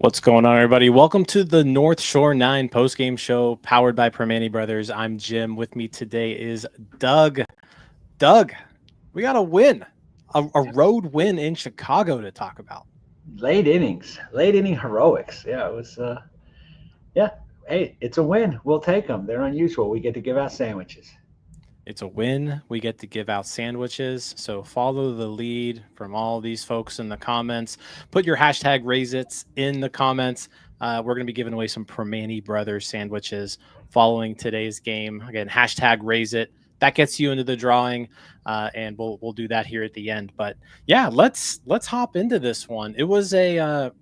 What's going on, everybody? Welcome to the North Shore 9 postgame show powered by Primanti Brothers. I'm Jim. With me today is Doug. Doug, we got a win, a road win in Chicago to talk about. Late inning heroics. Yeah, it was. Hey, it's a win. We'll take them. They're unusual. We get to give out sandwiches. It's a win. We get to give out sandwiches. So follow the lead from all these folks in the comments. Put your hashtag #RaiseIts in the comments. We're going to be giving away some Primanti Brothers sandwiches following today's game. Again, hashtag #RaiseIt. That gets you into the drawing, and we'll do that here at the end. But yeah, let's hop into this one. It was it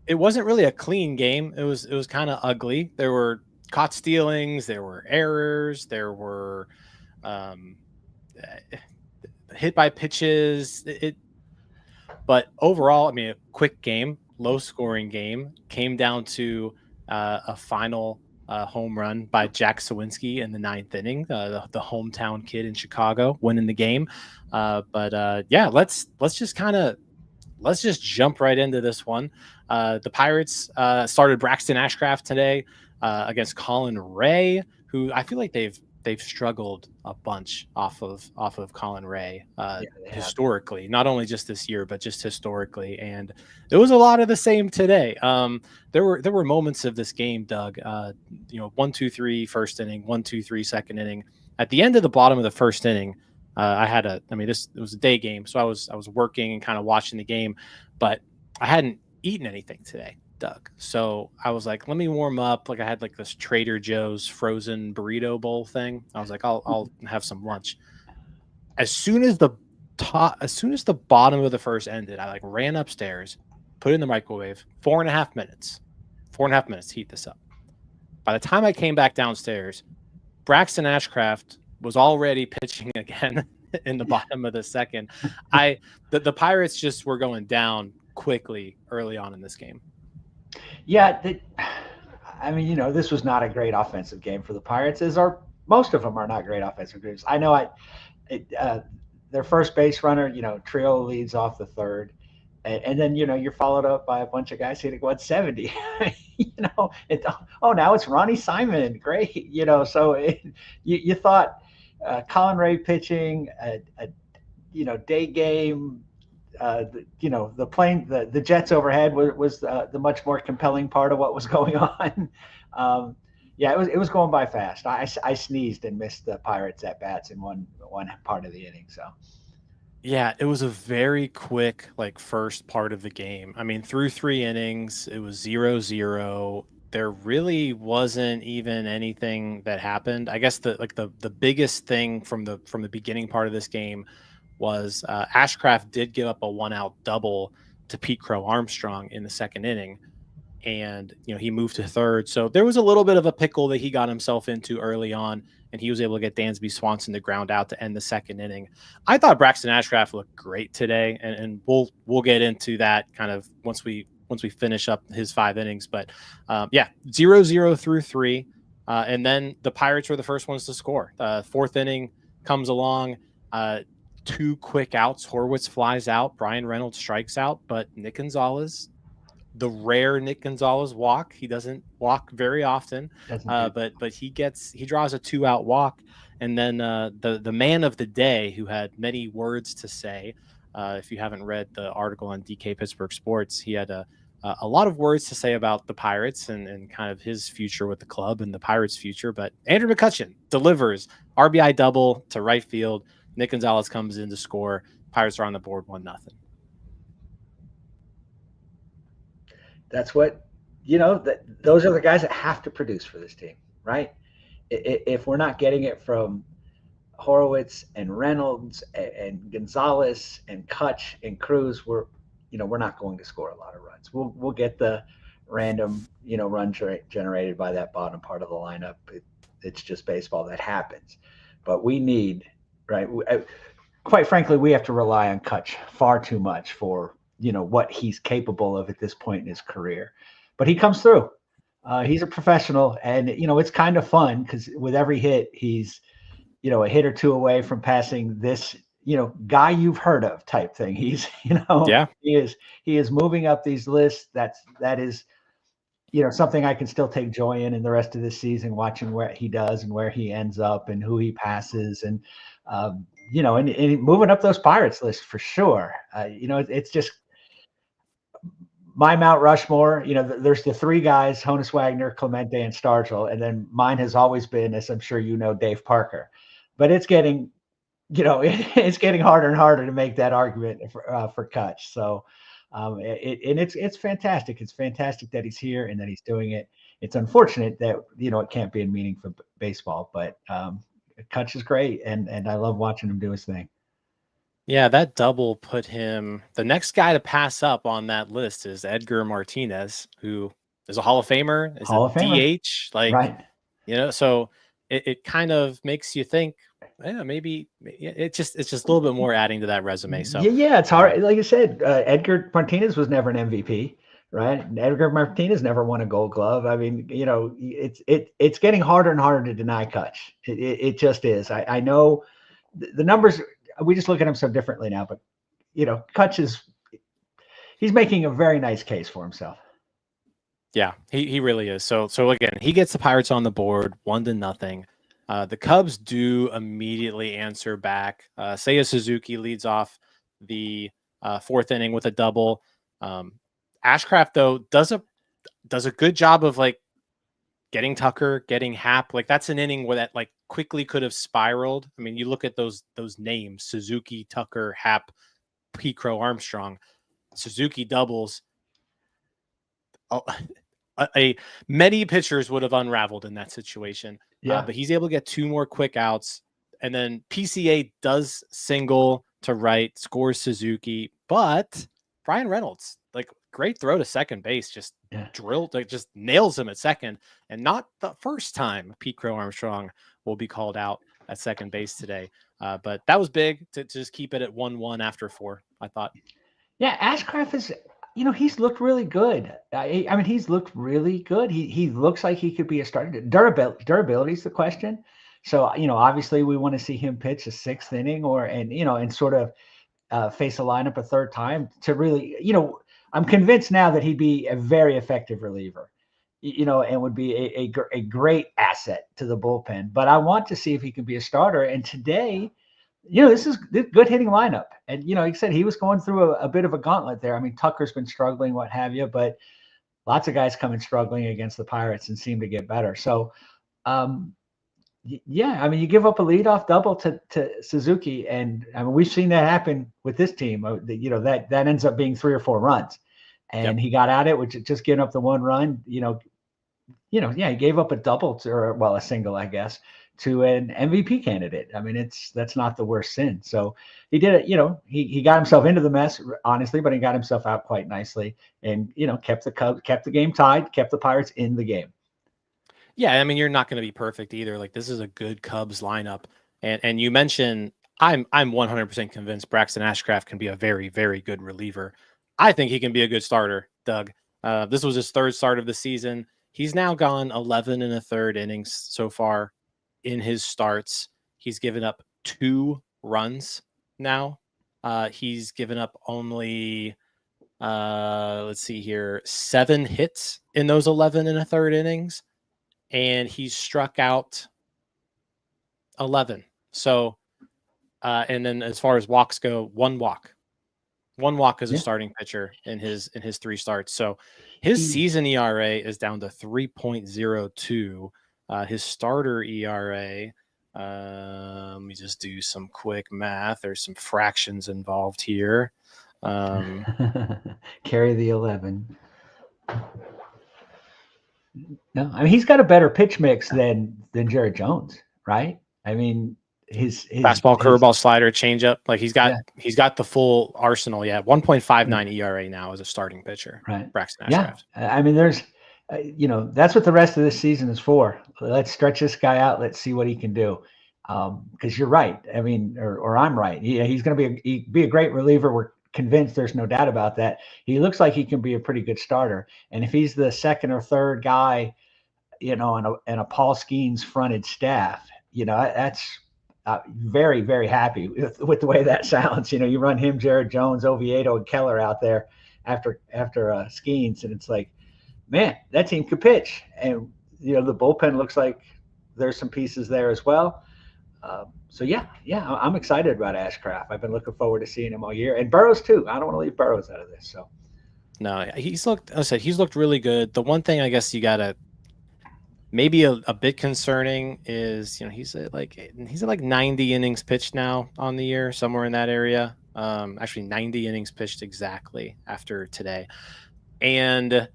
wasn't really a clean game. It was kind of ugly. There were caught stealings, there were errors, there were hit by pitches. But overall, I mean, a quick game, low scoring game, came down to a final home run by Jack Suwinski in the 9th inning, the hometown kid in Chicago winning the game. Yeah, let's just jump right into this one. The Pirates started Braxton Ashcraft today against Colin Ray, who I feel like they've struggled a bunch off of Colin Ray historically, not only just this year, but just historically. And it was a lot of the same today. There were moments of this game, Doug, 1-2-3 first inning, 1-2-3 second inning. At the end of the bottom of the first inning, it was a day game, so I was working and kind of watching the game, but I hadn't eaten anything today, Doug. So I was like, let me warm up. Like I had like this Trader Joe's frozen burrito bowl thing. I was like, I'll have some lunch. As soon as the bottom of the first ended, I like ran upstairs, put it in the microwave, 4.5 minutes to heat this up. By the time I came back downstairs, Braxton Ashcraft was already pitching again in the bottom of the second. The Pirates just were going down quickly early on in this game. Yeah, this was not a great offensive game for the Pirates, most of them are not great offensive games. I know their first base runner, Triolo leads off the third, and then you're followed up by a bunch of guys hitting 170. Now it's Ronnie Simon, great. So you thought Colin Ray pitching a day game. The Jets overhead was the much more compelling part of what was going on. It was going by fast. I sneezed and missed the Pirates at bats in one part of the inning. So yeah, it was a very quick first part of the game. I mean, through 3 innings, it was 0-0. There really wasn't even anything that happened. I guess the biggest thing from the beginning part of this game was Ashcraft did give up a 1-out double to Pete Crow Armstrong in the second inning, and he moved to third. So there was a little bit of a pickle that he got himself into early on, and he was able to get Dansby Swanson to ground out to end the second inning. I thought Braxton Ashcraft looked great today, and we'll get into that kind of once we finish up his 5 innings. But 0-0 through 3, and then the Pirates were the first ones to score. 4th inning comes along. 2 quick outs. Horwitz flies out. Brian Reynolds strikes out, but Nick Gonzalez, the rare Nick Gonzalez walk. He doesn't walk very often, but he draws a 2-out walk. And then the man of the day, who had many words to say. If you haven't read the article on DK Pittsburgh Sports, he had a lot of words to say about the Pirates and kind of his future with the club and the Pirates' future. But Andrew McCutchen delivers RBI double to right field. Nick Gonzalez comes in to score. Pirates are on the board 1-0. That's what, those are the guys that have to produce for this team, right? If we're not getting it from Horowitz and Reynolds and Gonzalez and Kutch and Cruz, we're not going to score a lot of runs. We'll get the random, run generated by that bottom part of the lineup. It's just baseball, that happens. But we need, right? Quite frankly, we have to rely on Kutch far too much for, what he's capable of at this point in his career. But he comes through. He's a professional, and, it's kind of fun because with every hit, he's, a hit or two away from passing this, guy you've heard of type thing. He's, Yeah. he is moving up these lists. That is, something I can still take joy in the rest of this season, watching where he does and where he ends up and who he passes, and and moving up those Pirates lists for sure. It's just my Mount Rushmore. There's the three guys: Honus Wagner, Clemente, and Stargell, and then mine has always been, as I'm sure Dave Parker. But it's getting, it's getting harder and harder to make that argument for Kutch. So. It's fantastic. It's fantastic that he's here and that he's doing it. It's unfortunate that, it can't be in meaningful baseball, but Kutch is great. And I love watching him do his thing. Yeah, that double put him, the next guy to pass up on that list is Edgar Martinez, who is a Hall of Famer, is Hall of Famer. DH. Like, right. So it kind of makes you think, maybe it's just a little bit more adding to that resume. So yeah, it's hard. Like I said, Edgar Martinez was never an MVP, right? Edgar Martinez never won a Gold Glove. I mean, it's getting harder and harder to deny Kutch. It just is. I know the numbers. We just look at him so differently now, but Kutch he's making a very nice case for himself. Yeah, he really is. So again, he gets the Pirates on the board 1-0. The Cubs do immediately answer back. Seiya Suzuki leads off the fourth inning with a double. Ashcraft, though, does a good job of like getting Tucker, getting Happ. Like that's an inning where that like quickly could have spiraled. I mean, you look at those names: Suzuki, Tucker, Happ, P. Crow, Armstrong. Suzuki doubles. Many pitchers would have unraveled in that situation. Yeah. But he's able to get two more quick outs. And then PCA does single to right, scores Suzuki. But Brian Reynolds, like great throw to second base, just drilled, like just nails him at second. And not the first time Pete Crow Armstrong will be called out at second base today. But that was big to just keep it at 1-1 after 4, I thought. Yeah, Ashcraft is... he's looked really good. I mean, he's looked really good. He looks like he could be a starter. Durability is the question. So, obviously we want to see him pitch a 6th inning and sort of face a lineup a third time to really, I'm convinced now that he'd be a very effective reliever, and would be a great asset to the bullpen. But I want to see if he can be a starter. And today, this is a good hitting lineup. And, like I said, he was going through a bit of a gauntlet there. I mean, Tucker's been struggling, what have you, but lots of guys coming struggling against the Pirates and seem to get better. So, yeah, I mean, you give up a leadoff double to Suzuki, and I mean, we've seen that happen with this team. That ends up being 3 or 4 runs, and he got at it, which is just giving up the 1 run. He gave up a double a single, I guess, to an MVP candidate. I mean, that's not the worst sin. So he did it. He got himself into the mess, honestly, but he got himself out quite nicely, and kept the game tied, kept the Pirates in the game. Yeah, I mean, you're not going to be perfect either. Like this is a good Cubs lineup, and you mentioned I'm 100% convinced Braxton Ashcraft can be a very, very good reliever. I think he can be a good starter, Doug. This was his 3rd start of the season. He's now gone 11 1/3 innings so far in his starts. He's given up 2 runs now. He's given up only, let's see here, 7 hits in those 11 1/3 innings. And he's struck out 11. So, and then as far as walks go, 1 walk. 1 walk as a starting pitcher in his 3 starts. So his season ERA is down to 3.02. His starter ERA, let me just do some quick math. There's some fractions involved here. Carry the 11. No, I mean, he's got a better pitch mix than Jared Jones, right? I mean, his fastball, curveball, slider, changeup. Like he's got the full arsenal. Yeah, 1.59 ERA now as a starting pitcher. Right. Braxton Ashcraft. Yeah, I mean, there's, that's what the rest of this season is for. Let's stretch this guy out. Let's see what he can do. Because you're right. I mean, or I'm right. He's going to be a great reliever. We're convinced. There's no doubt about that. He looks like he can be a pretty good starter. And if he's the second or third guy, in a Paul Skeens fronted staff, that's very, very happy with the way that sounds. You run him, Jared Jones, Oviedo, and Keller out there after Skeens, and it's like, man, that team could pitch. And the bullpen looks like there's some pieces there as well. So yeah, I'm excited about Ashcraft. I've been looking forward to seeing him all year, and Burrows too. I don't want to leave Burrows out of this. So no, he's looked really good. The one thing I guess you gotta maybe a bit concerning is he's at like 90 innings pitched now on the year, somewhere in that area. Actually 90 innings pitched exactly after today. And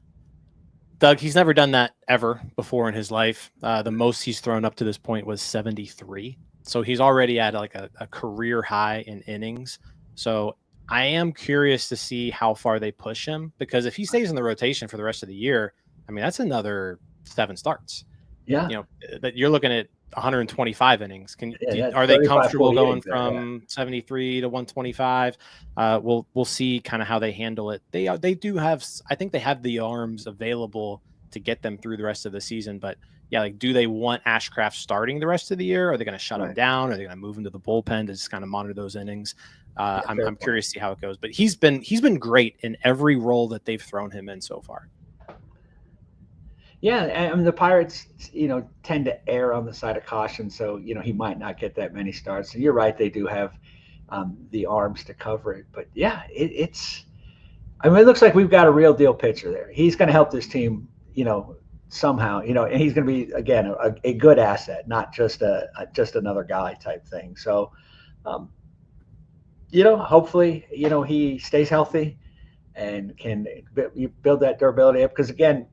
Doug, he's never done that ever before in his life. The most he's thrown up to this point was 73. So he's already at like a career high in innings. So I am curious to see how far they push him, because if he stays in the rotation for the rest of the year, I mean, that's another 7 starts. Yeah. That you're looking at 125 innings. Are they comfortable going from 73 to 125? We'll see kind of how they handle it. They do have, I think they have the arms available to get them through the rest of the season. But yeah, like, do they want Ashcraft starting the rest of the year? Are they going to shut him down? Are they going to move him to the bullpen to just kind of monitor those innings? I'm curious to see how it goes. But he's been great in every role that they've thrown him in so far. Yeah, I mean, the Pirates, tend to err on the side of caution, so he might not get that many starts. And you're right, they do have the arms to cover it. But yeah, it's. I mean, it looks like we've got a real deal pitcher there. He's going to help this team, somehow, and he's going to be, again, a good asset, not just just another guy type thing. So, hopefully, he stays healthy and can build that durability up. Because again,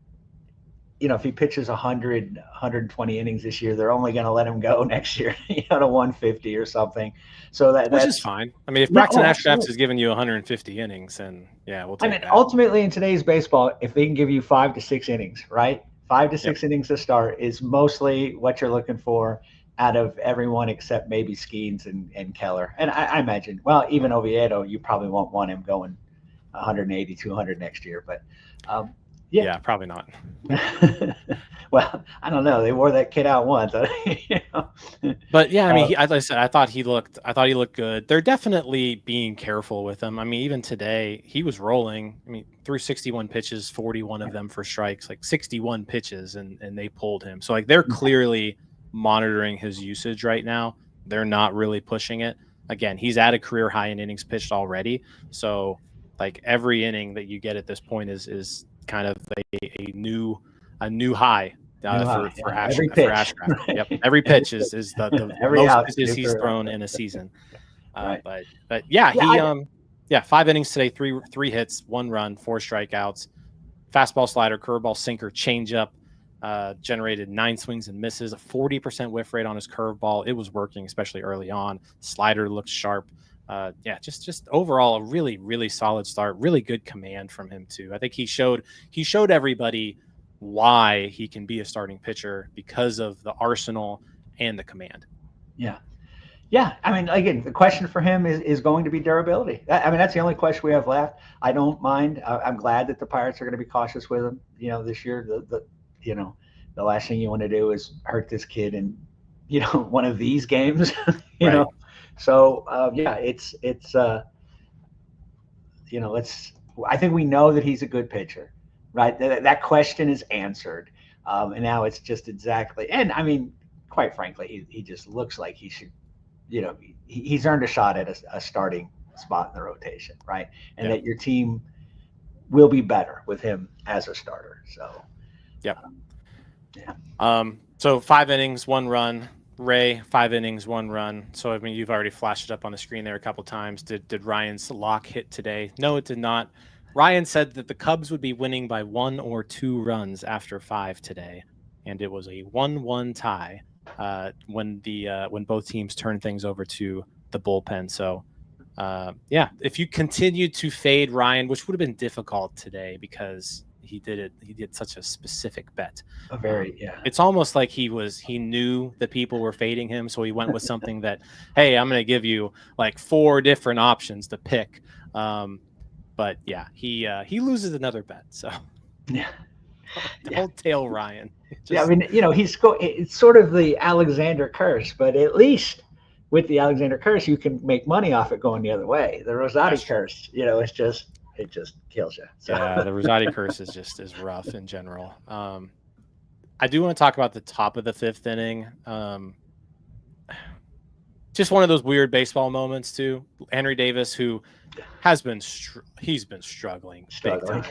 if he pitches 100, 120 innings this year, they're only going to let him go next year, to 150 or something. So that's is fine. I mean, if Braxton Ashcraft is giving you 150 innings, then yeah, we'll take that. Ultimately in today's baseball, if they can give you 5 to 6 innings, right? 5 to 6 innings to start is mostly what you're looking for out of everyone except maybe Skeens and Keller. And I imagine, well, even Oviedo, you probably won't want him going 180, 200 next year, but yeah, probably not. Well, I don't know. They wore that kid out once. But yeah, I mean, as I said, I thought he looked good. They're definitely being careful with him. I mean, even today he was rolling. I mean, threw 61 pitches, 41 of them for strikes, like 61 pitches, and they pulled him. So like they're clearly monitoring his usage right now. They're not really pushing it. Again, he's at a career high in innings pitched already. So like every inning that you get at this point is kind of a new high for Ashcraft. Yep, every pitch is the most pitches he's thrown in a season. But yeah, he 5 innings today, three hits, 1 run, 4 strikeouts, fastball, slider, curveball, sinker, changeup. Generated 9 swings and misses, a 40% whiff rate on his curveball. It was working, especially early on. Slider looked sharp. Just overall a really, really solid start. Really good command from him too. I think he showed everybody why he can be a starting pitcher because of the arsenal and the command. Yeah. I mean, again, the question for him is going to be durability. I mean, that's the only question we have left. I don't mind. I'm glad that the Pirates are going to be cautious with him. This year, the last thing you want to do is hurt this kid in, one of these games. you know. So it's I think we know that he's a good pitcher, right? That question is answered, and now it's just exactly. And I mean, quite frankly, he just looks like he should, he's earned a shot at a starting spot in the rotation, right? And that your team will be better with him as a starter. So, so 5 innings, 1 run. Ray, 5 innings, 1 run. So, I mean, you've already flashed it up on the screen there a couple times. Did Ryan's lock hit today? No, it did not. Ryan said that the Cubs would be winning by 1 or 2 runs after 5 today, and it was a 1-1 tie. when both teams turn things over to the bullpen. So yeah, if you continue to fade Ryan, which would have been difficult today because he did such a specific bet. It's almost like he knew that people were fading him, so he went with something that, hey, I'm going to give you like 4 different options to pick. But yeah, he loses another bet. So yeah, don't tail Ryan. I mean, it's sort of the Alexander curse, but at least with the Alexander curse, you can make money off it going the other way. The Rosati curse, it just kills you. So. Yeah, the Rosati curse is rough in general. I do want to talk about the top of the 5th inning. Just one of those weird baseball moments too. Henry Davis, who has been he's been struggling big time,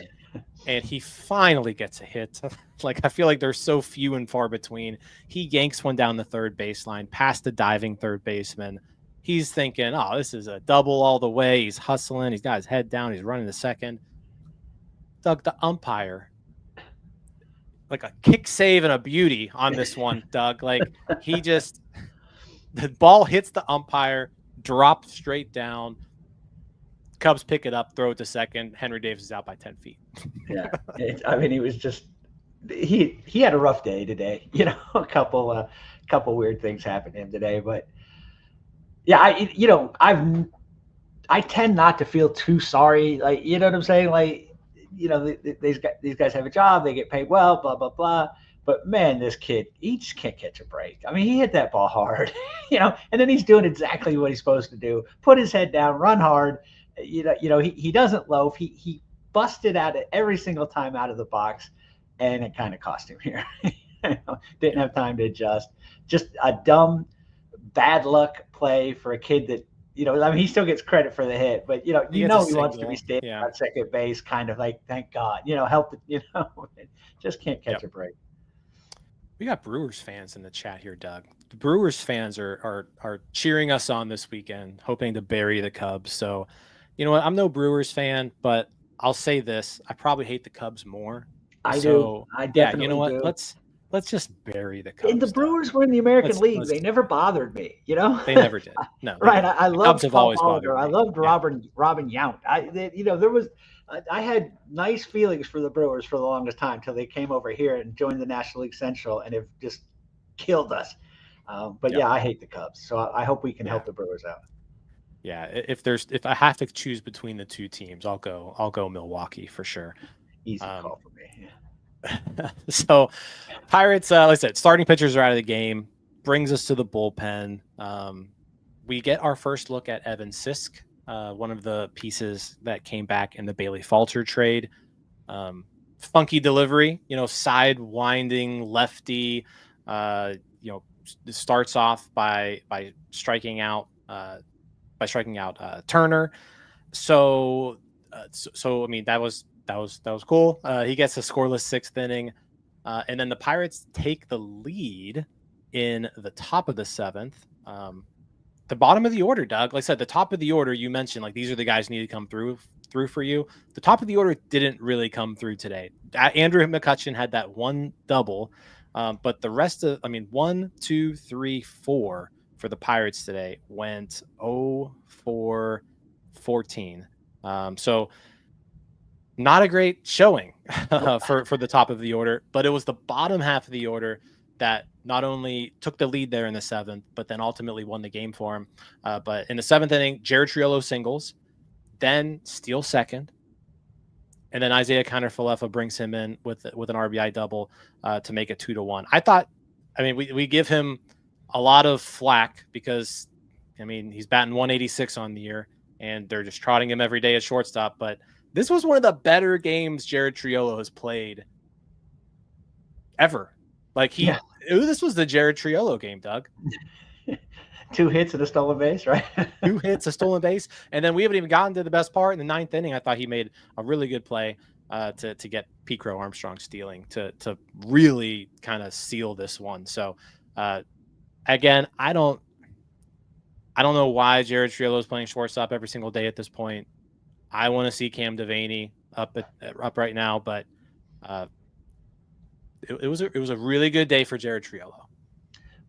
and he finally gets a hit. Like, I feel like there's so few and far between. He yanks one down the third baseline past the diving third baseman. He's thinking, oh, this is a double all the way. He's hustling. He's got his head down. He's running to second. Doug, the umpire, like a kick save and a beauty on this one, Doug. Like, the ball hits the umpire, drops straight down. Cubs pick it up, throw it to second. Henry Davis is out by 10 feet. Yeah. I mean, he was just, he had a rough day today. A couple weird things happened to him today, but yeah, I tend not to feel too sorry. Like, you know what I'm saying? Like, these guys have a job, they get paid well, blah, blah, blah. But man, this kid, he just can't catch a break. I mean, he hit that ball hard, and then he's doing exactly what he's supposed to do. Put his head down, run hard. He doesn't loaf. He busted out it every single time out of the box, and it kind of cost him here. Didn't have time to adjust. Just a dumb, bad luck play for a kid that, I mean, he still gets credit for the hit, but he wants to be standing at second base, kind of like, thank God, help it, just can't catch a break. We got Brewers fans in the chat here, Doug. The Brewers fans are cheering us on this weekend, hoping to bury the Cubs. So, you know what? I'm no Brewers fan, but I'll say this: I probably hate the Cubs more. I do. I definitely you know what? do. Let's just bury the Cubs. And the Brewers were in the American League. They never bothered me. They never did. No, right. I loved have always bothered me. I loved Robin Yount. I had nice feelings for the Brewers for the longest time until they came over here and joined the National League Central and have just killed us. But I hate the Cubs, so I hope we can help the Brewers out. Yeah, if I have to choose between the two teams, I'll go Milwaukee for sure. Easy call for me. Yeah. So, Pirates, like I said, starting pitchers are out of the game. Brings us to the bullpen. We get our first look at Evan Sisk, one of the pieces that came back in the Bailey Falter trade. Funky delivery, side winding lefty. Starts off by striking out Turner. So I mean, that was cool. He gets a scoreless 6th inning, and then the Pirates take the lead in the top of the 7th. The bottom of the order, Doug. Like I said, the top of the order, you mentioned, like, these are the guys who need to come through for you. The top of the order didn't really come through today. Andrew McCutchen had that one double, but the rest of, 1, 2, 3, 4 for the Pirates today went 0 for 14. So not a great showing for the top of the order, but it was the bottom half of the order that not only took the lead there in the 7th, but then ultimately won the game for him. But in the 7th inning, Jared Triolo singles, then steals second, and then Isaiah Kiner-Falefa brings him in with an RBI double to make it 2-1. We give him a lot of flack because, he's batting 186 on the year, and they're just trotting him every day at shortstop. But this was one of the better games Jared Triolo has played ever. This was the Jared Triolo game, Doug. 2 hits and a stolen base, right? 2 hits, a stolen base. And then we haven't even gotten to the best part. In the 9th inning, I thought he made a really good play to get Pete Crow Armstrong stealing to really kind of seal this one. So, again, I don't know why Jared Triolo is playing shortstop every single day at this point. I want to see Cam Devaney up right now, but it was a really good day for Jared Triolo.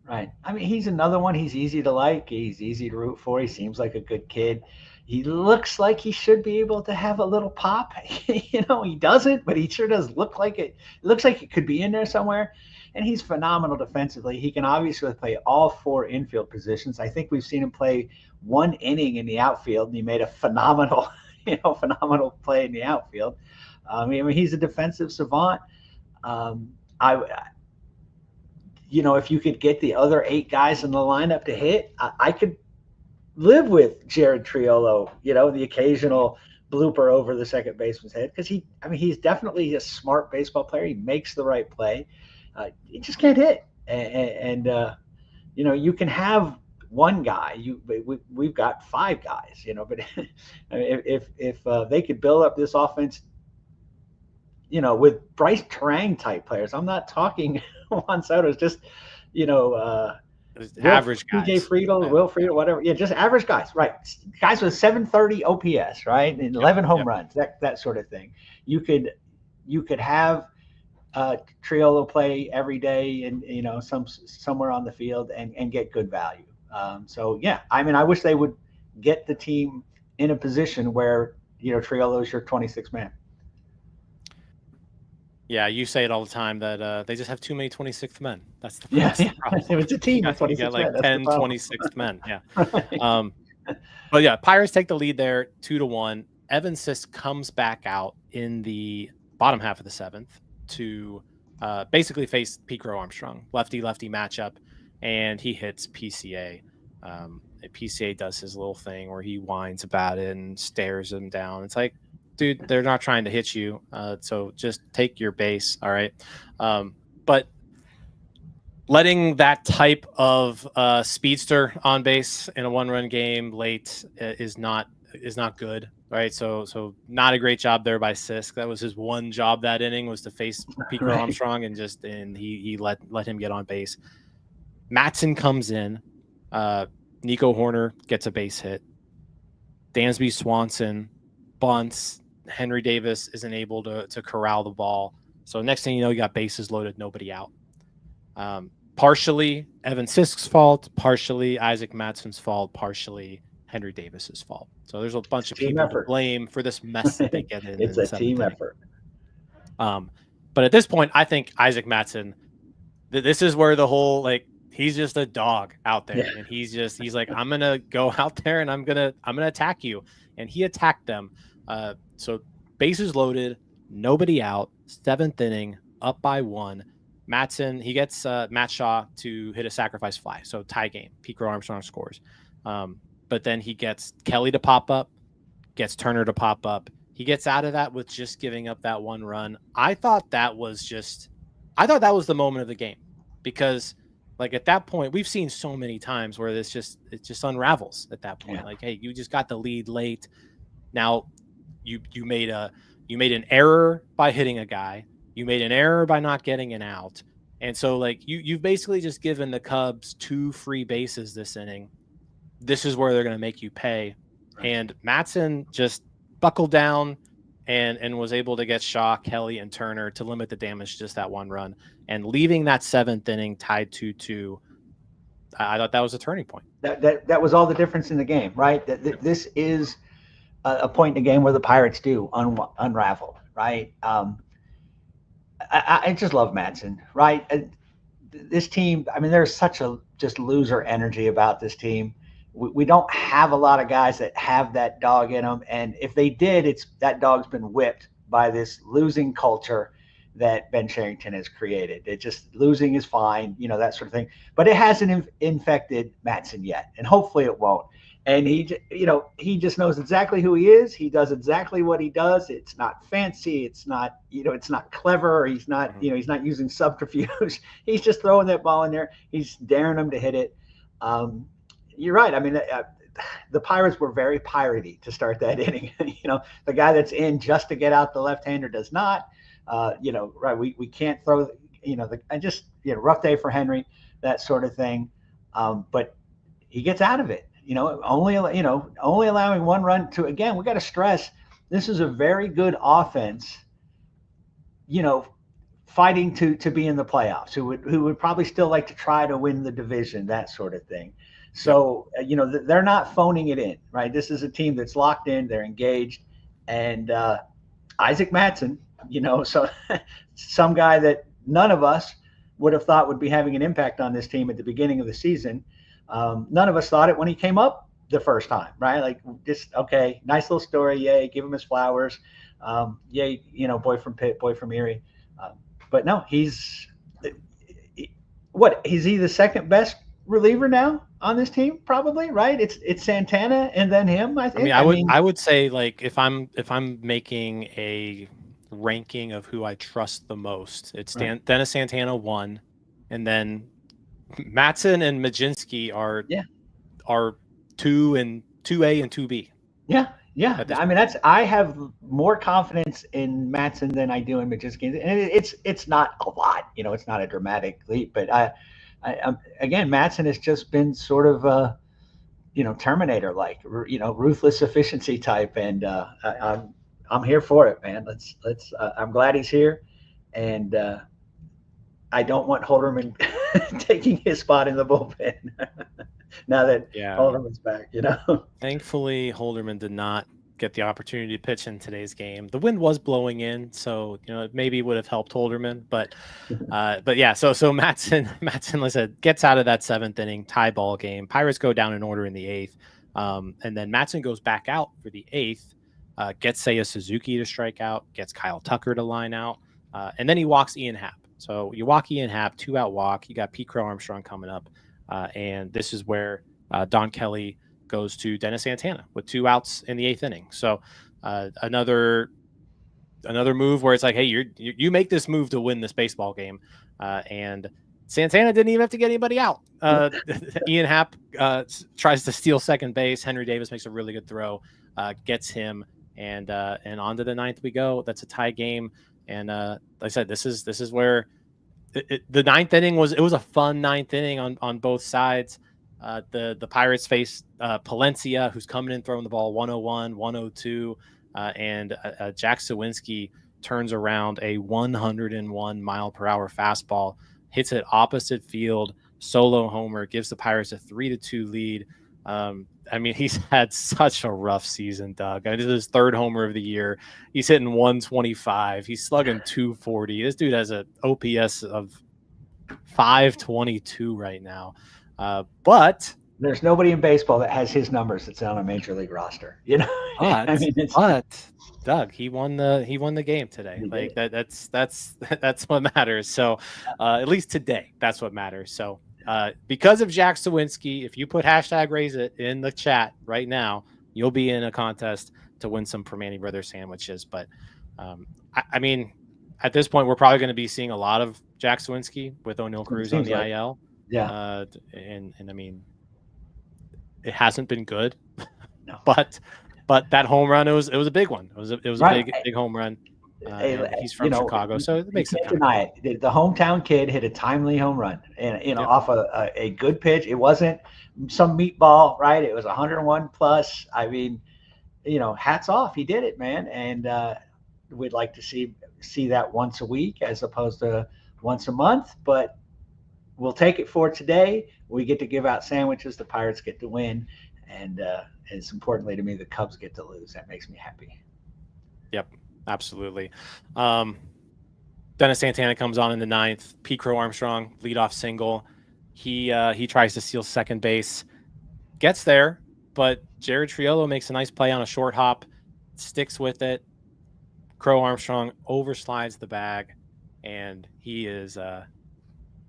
Right. I mean, he's another one. He's easy to like. He's easy to root for. He seems like a good kid. He looks like he should be able to have a little pop. He doesn't, but he sure does look like it. It looks like it could be in there somewhere. And he's phenomenal defensively. He can obviously play all four infield positions. I think we've seen him play one inning in the outfield, and he made a phenomenal, phenomenal play in the outfield. I mean, he's a defensive savant. I if you could get the other 8 guys in the lineup to hit, I could live with Jared Triolo, the occasional blooper over the second baseman's head, because he's definitely a smart baseball player. He makes the right play. He just can't hit. And you can have one guy. We've got 5 guys, but if they could build up this offense, with Bryce Terang type players. I'm not talking Juan Soto's, just, average guys. PJ Friedel, Will Friedel, whatever. Yeah, just average guys, right? Guys with 730 OPS, right? And 11 home runs, that sort of thing. You could have Triolo play every day and, somewhere on the field and get good value. So, yeah, I mean, I wish they would get the team in a position where, Triolo is your 26th man. Yeah, you say it all the time that they just have too many 26th men. That's the problem. It's a team of 26 men. You got like 10 26th men. Yeah. But yeah, Pirates take the lead there 2-1. Evan Sisk comes back out in the bottom half of the 7th to basically face Pete Crow Armstrong, lefty-lefty matchup, and he hits PCA. PCA does his little thing where he whines about it and stares him down. It's like, dude, they're not trying to hit you, so just take your base, all right? But letting that type of speedster on base in a 1-run game late is not good, right? So not a great job there by Sisk. That was his one job that inning, was to face Pete Armstrong, and he let him get on base. Mattson comes in. Nico Horner gets a base hit. Dansby Swanson bunts. Henry Davis isn't able to corral the ball. So next thing you know, you got bases loaded, nobody out. Partially Evan Sisk's fault, partially Isaac Mattson's fault, partially Henry Davis's fault. So there's a bunch of people to blame for this mess that they get in. It's a team effort. But at this point, I think Isaac Mattson, this is where the whole, he's just a dog out there, and he's like, I'm gonna go out there and I'm gonna attack you, and he attacked them. So bases loaded, nobody out, 7th inning, up by 1. Mattson, he gets Matt Shaw to hit a sacrifice fly, so tie game. Pete Crow Armstrong scores. But then he gets Kelly to pop up, gets Turner to pop up. He gets out of that with just giving up that 1 run. I thought that was the moment of the game, because at that point, we've seen so many times where it just unravels at that point. Yeah. Hey, you just got the lead late. Now you made an error by hitting a guy. You made an error by not getting an out. And so you've basically just given the Cubs 2 free bases this inning. This is where they're going to make you pay. Right. And Mattson just buckled down and was able to get Shaw, Kelly, and Turner to limit the damage to just that 1 run. And leaving that 7th inning tied 2-2, I thought that was a turning point. That was all the difference in the game, right? This is a point in the game where the Pirates do unravel, right? I just love Mattson, right? This team, I mean, there's such a just loser energy about this team. We don't have a lot of guys that have that dog in them, and if they did, that dog's been whipped by this losing culture that Ben Cherington has created. It just, losing is fine, that sort of thing. But it hasn't infected Mattson yet, and hopefully it won't. And he just knows exactly who he is. He does exactly what he does. It's not fancy. It's not, it's not clever. He's not, he's not using subterfuge. He's just throwing that ball in there. He's daring them to hit it. You're right. I mean, the Pirates were very piratey to start that inning. The guy that's in just to get out the left-hander does not. Right. We can't throw. Rough day for Henry, that sort of thing. But he gets out of it. Only allowing 1 run to, again, we got to stress, this is a very good offense, fighting to be in the playoffs, who would probably still like to try to win the division, that sort of thing. So, they're not phoning it in, right? This is a team that's locked in, they're engaged. And Isaac Mattson, so some guy that none of us would have thought would be having an impact on this team at the beginning of the season. None of us thought it when he came up the first time, right? Like, just, okay, nice little story. Yay, give him his flowers. Yay, boy from Pitt, boy from Erie. But no, he's he the second best reliever now on this team, probably, right? It's Santana and then him, I think. I would say, like, if I'm making a ranking of who I trust the most, it's right. Dennis Santana 1, and then Mattson and Majinski are 2 and 2A and 2B. Yeah. I mean, I have more confidence in Mattson than I do in Majinski, and it's not a lot, it's not a dramatic leap, but again, Mattson has just been sort of Terminator-like, ruthless efficiency type, and I'm here for it, man. Let's I'm glad he's here, and I don't want Holderman taking his spot in the bullpen. Now that Holderman's back, Thankfully, Holderman did not get the opportunity to pitch in today's game. The wind was blowing in, so it maybe would have helped Holderman, but yeah. So Mattson, like I said, gets out of that 7th inning, tie ball game. Pirates go down in order in the 8th, and then Mattson goes back out for the 8th, gets Seiya Suzuki to strike out, gets Kyle Tucker to line out, and then he walks Ian Happ. So you walk Ian Happ, 2-out walk. You got Pete Crow Armstrong coming up. And this is where Don Kelly goes to Dennis Santana with 2 outs in the 8th inning. So another move where it's like, hey, you make this move to win this baseball game. And Santana didn't even have to get anybody out. Ian Happ tries to steal second base. Henry Davis makes a really good throw, gets him, and on to the 9th we go. That's a tie game. And like I said, this is where the 9th inning was a fun 9th inning on both sides. The Pirates face Palencia, who's coming in throwing the ball 101, 102, and Jack Suwinski turns around a 101 mile per hour fastball, hits it opposite field, solo homer, gives the Pirates a 3-2 lead. I mean, he's had such a rough season, Doug. This is his 3rd homer of the year. He's hitting 125. He's slugging 240. This dude has an OPS of 522 right now. But there's nobody in baseball that has his numbers that's on a major league roster. But Doug, he won the game today. Like that's what matters. So at least today, that's what matters. So. Because of Jack Suwinski, if you put #RaiseIt in the chat right now, you'll be in a contest to win some Primanti Brothers sandwiches. But I mean, at this point, we're probably going to be seeing a lot of Jack Suwinski with O'Neal Cruz on the IL. Yeah. And I mean, it hasn't been good, no. but that home run, it was a big one. It was right. a big home run. He's from Chicago, so it makes it deny it. The hometown kid hit a timely home run, and off a good pitch. It wasn't some meatball, right? It was 101 plus. I mean, hats off. He did it, man. And we'd like to see that once a week as opposed to once a month. But we'll take it for today. We get to give out sandwiches. The Pirates get to win, and as importantly to me, the Cubs get to lose. That makes me happy. Yep. Absolutely. Dennis Santana comes on in the 9th. Pete Crow Armstrong, leadoff single. He tries to steal second base, gets there, but Jared Triolo makes a nice play on a short hop, sticks with it. Crow Armstrong overslides the bag, and he is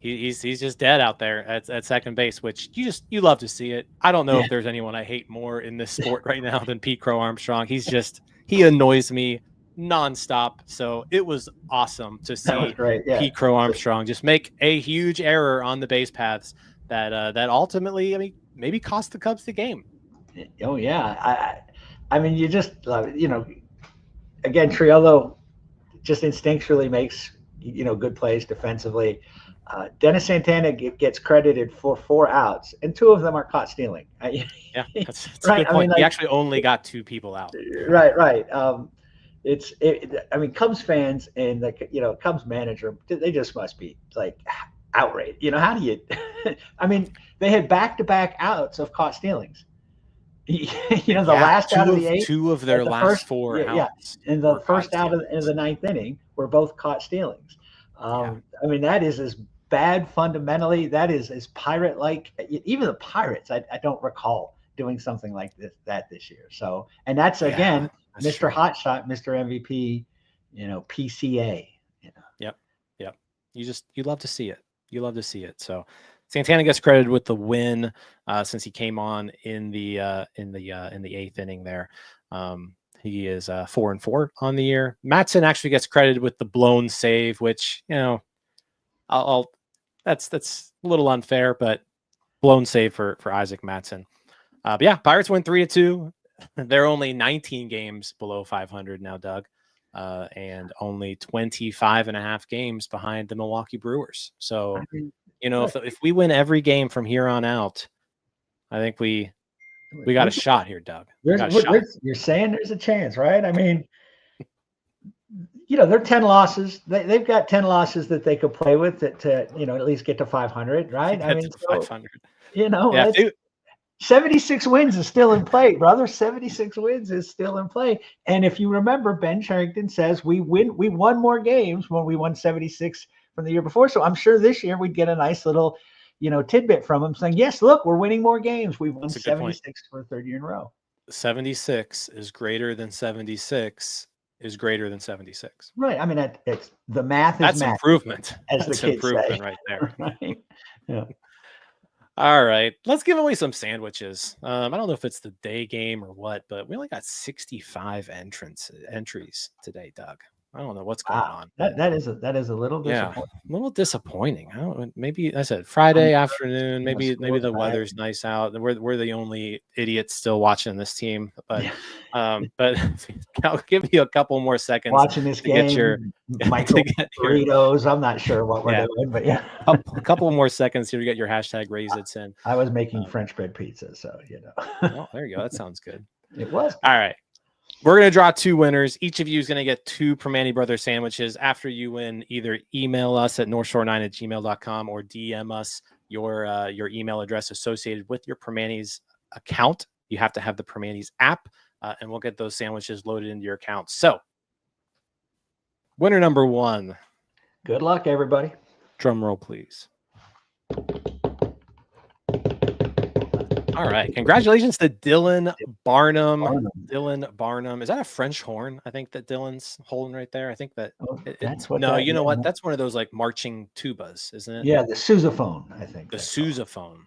he's just dead out there at second base, which you love to see it. I don't know if there's anyone I hate more in this sport right now than Pete Crow Armstrong. He annoys me nonstop. So it was awesome to see Pete Crow Armstrong just make a huge error on the base paths that ultimately, I mean, maybe cost the Cubs the game. Oh yeah. I mean, you just again, Triolo just instinctually makes good plays defensively. Dennis Santana gets credited for 4 outs, and 2 of them are caught stealing. Yeah, that's right. A good point. I mean, he actually only got 2 people out. Right. I mean, Cubs fans and the Cubs manager, they just must be like outraged. How do you? I mean, they had back-to-back outs of caught stealings. The last out of the 8, two of their last first, 4 yeah, outs, and the first out of the 9th inning were both caught stealings. I mean, that is as bad fundamentally. That is as pirate-like. Even the Pirates, I don't recall doing something like this year. So, and that's again, Mr. Hotshot, Mr. MVP, PCA. Yep. You love to see it. You love to see it. So Santana gets credited with the win since he came on in the 8th inning there. He is 4-4 on the year. Mattson actually gets credited with the blown save, which that's a little unfair, but blown save for Isaac Mattson. But yeah, Pirates win 3-2. They're only 19 games below 500 now, Doug, and only 25.5 games behind the Milwaukee Brewers. So, if we win every game from here on out, I think we got a shot here, Doug. You're saying there's a chance, right? I mean, they're 10 losses. They've got 10 losses that they could play with to at least get to 500, right? I mean, 500. 76 wins is still in play, brother. 76 wins is still in play. And if you remember, Ben Cherington says we won more games when we won 76 from the year before. So I'm sure this year we'd get a nice little, tidbit from him saying, yes, look, we're winning more games. We won 76 for the 3rd year in a row. 76 is greater than 76 is greater than 76. Right. I mean, it's the math. That's improvement. As That's the kids improvement say. Right there. Right. Yeah. All right, let's give away some sandwiches. I don't know if it's the day game or what, but we only got 65 entries today, Doug. I don't know what's going on. That is a little disappointing. Yeah, a little disappointing. I don't. Maybe I said Friday afternoon. Maybe the weather's nice out. We're the only idiots still watching this team. But I'll give you a couple more seconds watching this game. Get your burritos. I'm not sure what we're doing, but a couple more seconds here to get your hashtag raisins in. I was making French bread pizza, so Oh, there you go. That sounds good. It was. All right. We're going to draw 2 winners. Each of you is going to get 2 Primanti Brothers sandwiches. After you win, either email us at northshore9@gmail.com or DM us your email address associated with your Primanti's account. You have to have the Primanti's app, and we'll get those sandwiches loaded into your account. So, winner number 1. Good luck, everybody. Drum roll, please. All right. Congratulations to Dylan Barnum. Dylan Barnum. Is that a French horn? I think that Dylan's holding right there. I think that you know what? That's one of those like marching tubas, isn't it? Yeah, the sousaphone, I think. The sousaphone.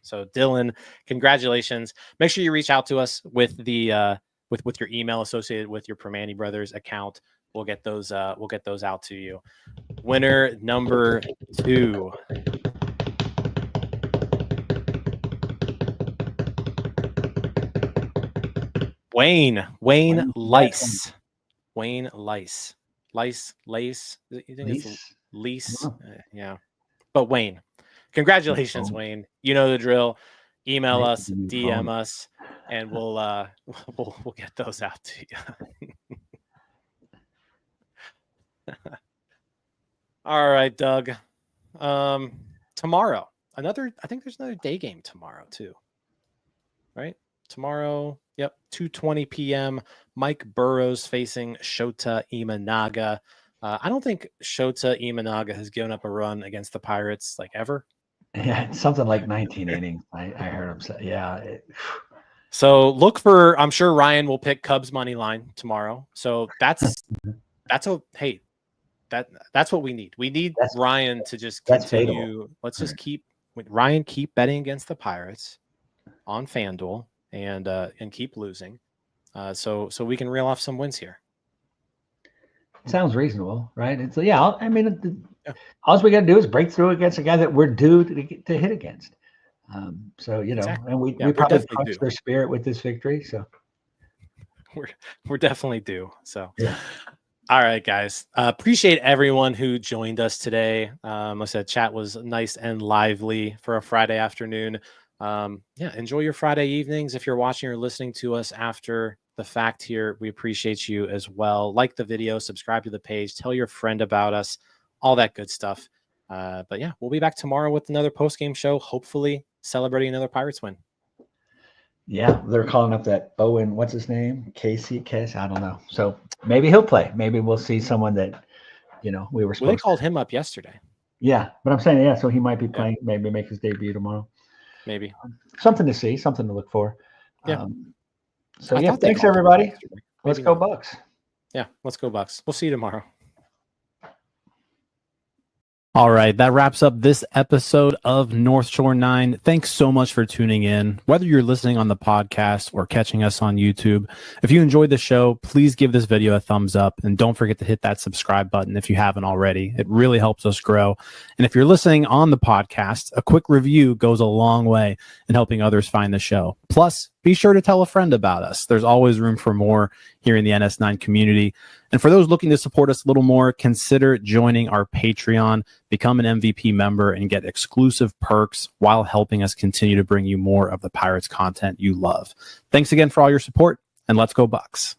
So Dylan, congratulations. Make sure you reach out to us with the with your email associated with your Primanti Brothers account. We'll get those out to you. Winner number 2. Wayne Lice. Wayne Lice. Lice. You think it's Lice? Yeah. But Wayne. Congratulations, Wayne. You know the drill. Email us, DM us, and we'll get those out to you. All right, Doug. Tomorrow. I think there's another day game tomorrow too. Right? Tomorrow, 2:20 p.m. Mike Burrows facing Shota Imanaga. I don't think Shota Imanaga has given up a run against the Pirates like ever. Yeah, something like 19 innings. I heard him say, yeah. So look for. I'm sure Ryan will pick Cubs money line tomorrow. So that's what we need. We need Ryan to just continue. Let's just keep betting against the Pirates on FanDuel. And keep losing, so we can reel off some wins here. Sounds reasonable, right? It's all we got to do is break through against a guy that we're due to hit against. Exactly. And we probably crushed their spirit with this victory. So we're definitely due. So all right, guys. Appreciate everyone who joined us today. Like I said, chat was nice and lively for a Friday afternoon. Enjoy your Friday evenings. If you're watching or listening to us after the fact here, we appreciate you as well. Like the video, subscribe to the page, tell your friend about us, all that good stuff. We'll be back tomorrow with another post-game show, hopefully celebrating another Pirates win. Yeah, they're calling up that Owen, what's his name? Casey, I don't know. So maybe he'll play. Maybe we'll see someone that, we were supposed they called him up yesterday. Yeah, but I'm saying, so he might be playing, maybe make his debut tomorrow. Maybe. Something to see, something to look for. Yeah. Thanks, everybody. Let's go Bucks. Yeah, let's go Bucks. We'll see you tomorrow. All right, that wraps up this episode of North Shore 9. Thanks so much for tuning in. Whether you're listening on the podcast or catching us on YouTube, if you enjoyed the show, please give this video a thumbs up and don't forget to hit that subscribe button if you haven't already. It really helps us grow. And if you're listening on the podcast, a quick review goes a long way in helping others find the show. Plus, be sure to tell a friend about us. There's always room for more here in the NS9 community. And for those looking to support us a little more, consider joining our Patreon, become an MVP member, and get exclusive perks while helping us continue to bring you more of the Pirates content you love. Thanks again for all your support, and let's go Bucks.